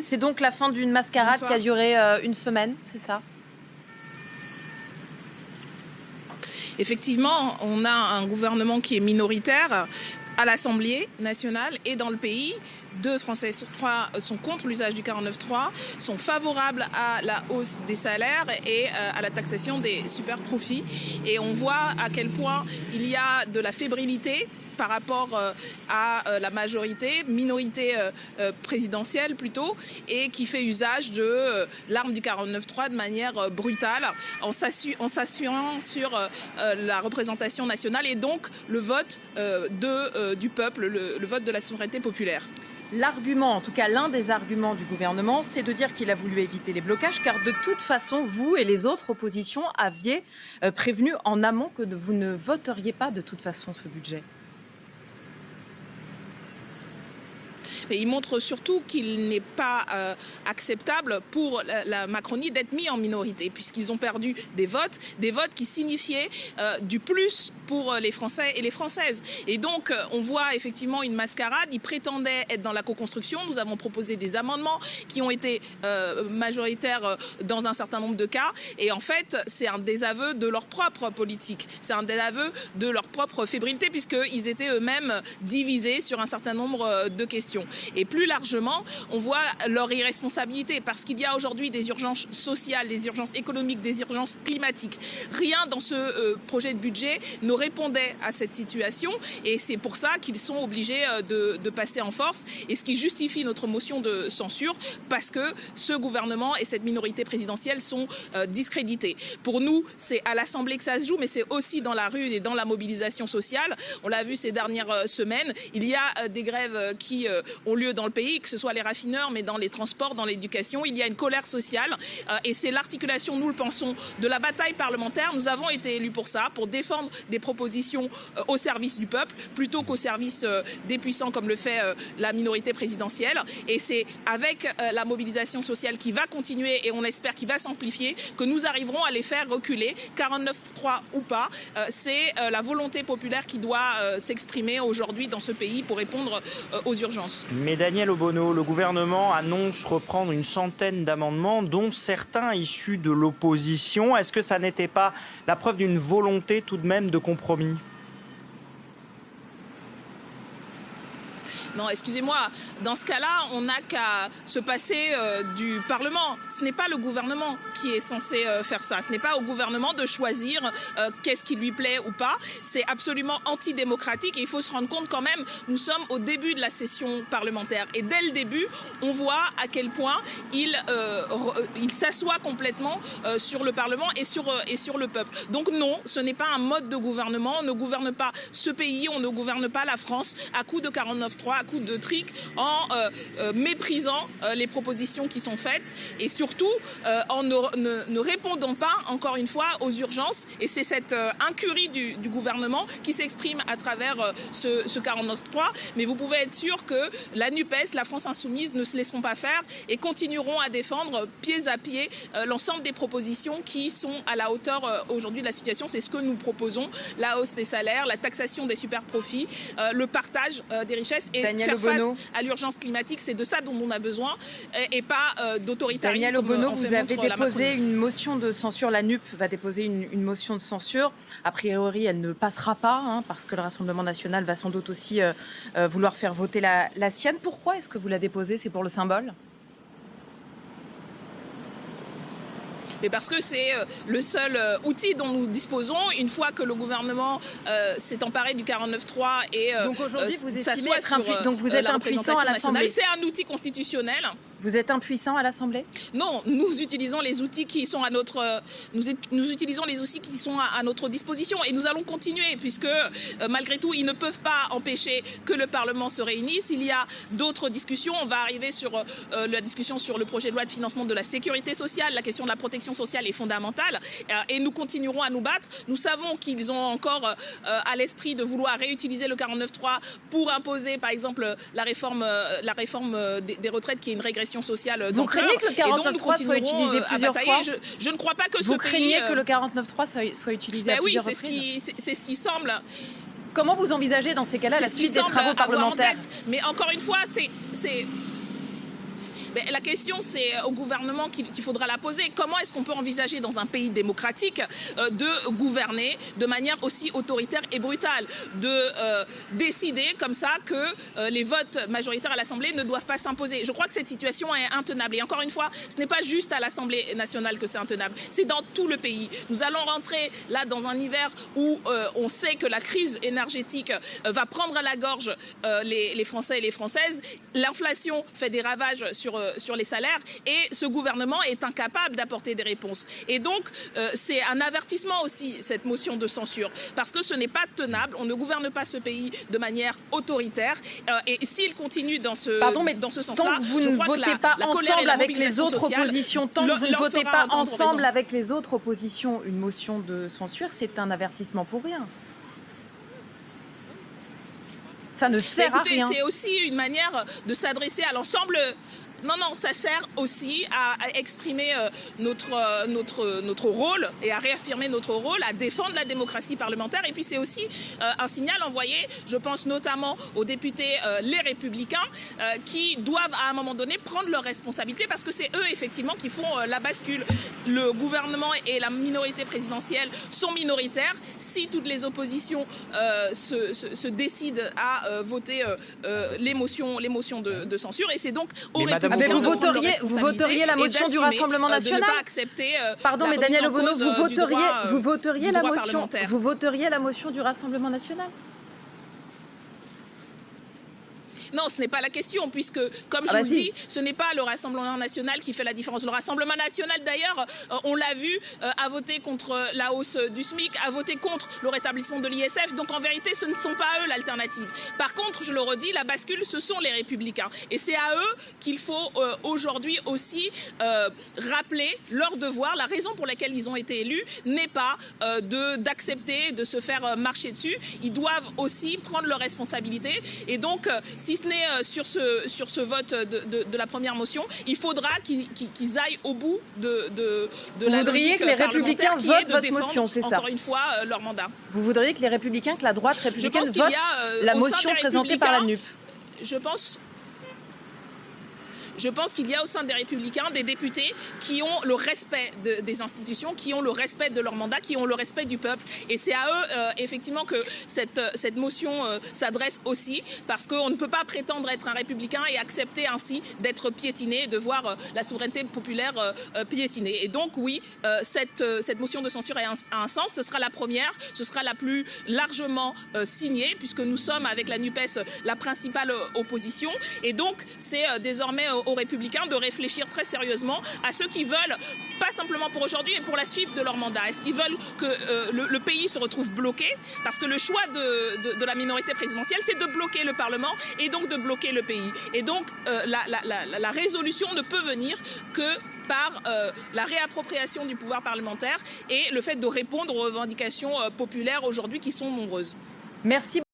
C'est donc la fin d'une mascarade qui a duré une semaine, c'est ça? Effectivement, on a un gouvernement qui est minoritaire à l'Assemblée nationale et dans le pays. 2 Français sur 3 sont contre l'usage du 49.3, sont favorables à la hausse des salaires et à la taxation des super profits. Et on voit à quel point il y a de la fébrilité par rapport à la minorité présidentielle plutôt, et qui fait usage de l'arme du 49.3 de manière brutale, en s'assurant sur la représentation nationale et donc le vote du peuple, le vote de la souveraineté populaire. L'argument, en tout cas l'un des arguments du gouvernement, c'est de dire qu'il a voulu éviter les blocages, car de toute façon, vous et les autres oppositions aviez prévenu en amont que vous ne voteriez pas de toute façon ce budget. Mais il montre surtout qu'il n'est pas acceptable pour la Macronie d'être mis en minorité, puisqu'ils ont perdu des votes qui signifiaient du plus pour les Français et les Françaises. Et donc, on voit effectivement une mascarade. Ils prétendaient être dans la co-construction. Nous avons proposé des amendements qui ont été majoritaires dans un certain nombre de cas. Et en fait, c'est un désaveu de leur propre politique. C'est un désaveu de leur propre fébrilité, puisqu'ils étaient eux-mêmes divisés sur un certain nombre de questions. Et plus largement, on voit leur irresponsabilité, parce qu'il y a aujourd'hui des urgences sociales, des urgences économiques, des urgences climatiques. Rien dans ce projet de budget ne répondait à cette situation, et c'est pour ça qu'ils sont obligés de passer en force, et ce qui justifie notre motion de censure, parce que ce gouvernement et cette minorité présidentielle sont discrédités. Pour nous, c'est à l'Assemblée que ça se joue, mais c'est aussi dans la rue et dans la mobilisation sociale. On l'a vu ces dernières semaines, il y a des grèves qui ont lieu dans le pays, que ce soit les raffineurs, mais dans les transports, dans l'éducation. Il y a une colère sociale et c'est l'articulation, nous le pensons, de la bataille parlementaire. Nous avons été élus pour ça, pour défendre des propositions au service du peuple, plutôt qu'au service des puissants, comme le fait la minorité présidentielle. Et c'est avec la mobilisation sociale qui va continuer, et on espère qu'il va s'amplifier, que nous arriverons à les faire reculer, 49.3 ou pas. C'est la volonté populaire qui doit s'exprimer aujourd'hui dans ce pays pour répondre aux urgences. Mais Daniel Obono, le gouvernement annonce reprendre une centaine d'amendements, dont certains issus de l'opposition. Est-ce que ça n'était pas la preuve d'une volonté tout de même de compromis ? Non, excusez-moi, dans ce cas-là, on n'a qu'à se passer du Parlement. Ce n'est pas le gouvernement qui est censé faire ça. Ce n'est pas au gouvernement de choisir qu'est-ce qui lui plaît ou pas. C'est absolument antidémocratique, et il faut se rendre compte quand même, nous sommes au début de la session parlementaire. Et dès le début, on voit à quel point il s'assoit complètement sur le Parlement et sur le peuple. Donc non, ce n'est pas un mode de gouvernement. On ne gouverne pas ce pays, on ne gouverne pas la France à coup de 49.3, coup de trick, en méprisant les propositions qui sont faites, et surtout en ne répondant pas, encore une fois, aux urgences. Et c'est cette incurie du gouvernement qui s'exprime à travers ce 49.3. Mais vous pouvez être sûr que la NUPES, la France Insoumise, ne se laisseront pas faire et continueront à défendre pied à pied l'ensemble des propositions qui sont à la hauteur aujourd'hui de la situation. C'est ce que nous proposons: la hausse des salaires, la taxation des super profits, le partage des richesses, et Daniel faire Obono. face à l'urgence climatique. C'est de ça dont on a besoin, et pas d'autoritarisme. Daniel Obono, vous avez déposé une motion de censure. La NUP va déposer une motion de censure. A priori, elle ne passera pas, parce que le Rassemblement national va sans doute aussi vouloir faire voter la sienne. Pourquoi est-ce que vous la déposez? C'est pour le symbole? Mais parce que c'est le seul outil dont nous disposons une fois que le gouvernement s'est emparé du 49.3 et donc aujourd'hui, vous estimez être donc vous êtes impuissant à l'Assemblée. C'est un outil constitutionnel. Vous êtes impuissant à l'Assemblée? Non, nous utilisons les outils qui sont à notre disposition, et nous allons continuer, puisque malgré tout, ils ne peuvent pas empêcher que le Parlement se réunisse. Il y a d'autres discussions. On va arriver sur la discussion sur le projet de loi de financement de la sécurité sociale. La question de la protection sociale est fondamentale, et nous continuerons à nous battre. Nous savons qu'ils ont encore à l'esprit de vouloir réutiliser le 49.3 pour imposer, par exemple, la réforme des retraites, qui est une régression sociale. Vous craignez que le 49.3 soit utilisé plusieurs fois? Je ne crois pas que vous craignez que le 49.3 soit utilisé à plusieurs reprises? Oui, c'est ce qui semble. Comment vous envisagez dans ces cas-là la suite des travaux parlementaires? Mais encore une fois, c'est Mais la question, c'est au gouvernement qu'il faudra la poser. Comment est-ce qu'on peut envisager dans un pays démocratique de gouverner de manière aussi autoritaire et brutale, de décider comme ça que les votes majoritaires à l'Assemblée ne doivent pas s'imposer? Je crois que cette situation est intenable. Et encore une fois, ce n'est pas juste à l'Assemblée nationale que c'est intenable, c'est dans tout le pays. Nous allons rentrer là dans un hiver où on sait que la crise énergétique va prendre à la gorge les Français et les Françaises. L'inflation fait des ravages sur les salaires et ce gouvernement est incapable d'apporter des réponses. Et donc, c'est un avertissement aussi, cette motion de censure, parce que ce n'est pas tenable. On ne gouverne pas ce pays de manière autoritaire. Et s'il continue dans ce sens-là, tant que vous ne votez pas ensemble avec les autres oppositions, tant que vous ne votez pas ensemble avec les autres oppositions une motion de censure, c'est un avertissement pour rien. Ça ne sert à rien. C'est aussi une manière de s'adresser à l'ensemble. Non, ça sert aussi à exprimer notre rôle et à réaffirmer notre rôle, à défendre la démocratie parlementaire. Et puis c'est aussi un signal envoyé, je pense notamment aux députés les Républicains, qui doivent à un moment donné prendre leurs responsabilités parce que c'est eux effectivement qui font la bascule. Le gouvernement et la minorité présidentielle sont minoritaires. Si toutes les oppositions se décident à voter les motions de censure, et c'est donc aux Républicains. Vous voteriez la motion du Rassemblement national. Pardon, mais Danièle Obono, vous voteriez la motion du Rassemblement national. Non, ce n'est pas la question, puisque, comme je vous dis, ce n'est pas le Rassemblement national qui fait la différence. Le Rassemblement national, d'ailleurs, on l'a vu, a voté contre la hausse du SMIC, a voté contre le rétablissement de l'ISF. Donc, en vérité, ce ne sont pas eux l'alternative. Par contre, je le redis, la bascule, ce sont les Républicains. Et c'est à eux qu'il faut aujourd'hui aussi rappeler leur devoir. La raison pour laquelle ils ont été élus n'est pas d'accepter de se faire marcher dessus. Ils doivent aussi prendre leurs responsabilités. Et donc, si ce n'est sur ce vote de la première motion, il faudra qu'ils aillent au bout de la logique. Vous voudriez que les Républicains votent votre motion, c'est ça? Encore une fois, leur mandat. Vous voudriez que les Républicains, que la droite républicaine vote la motion présentée par la NUP? Je pense qu'il y a au sein des Républicains des députés qui ont le respect des institutions, qui ont le respect de leur mandat, qui ont le respect du peuple. Et c'est à eux, effectivement, que cette motion s'adresse aussi, parce qu'on ne peut pas prétendre être un républicain et accepter ainsi d'être piétiné, de voir la souveraineté populaire piétinée. Et donc, oui, cette motion de censure a un sens. Ce sera la première, ce sera la plus largement signée, puisque nous sommes, avec la NUPES, la principale opposition. Et donc, c'est désormais aux Républicains de réfléchir très sérieusement à ceux qui veulent, pas simplement pour aujourd'hui, mais pour la suite de leur mandat. Est-ce qu'ils veulent que le pays se retrouve bloqué? Parce que le choix de la minorité présidentielle, c'est de bloquer le Parlement et donc de bloquer le pays. Et donc, la résolution ne peut venir que par la réappropriation du pouvoir parlementaire et le fait de répondre aux revendications populaires aujourd'hui qui sont nombreuses. Merci.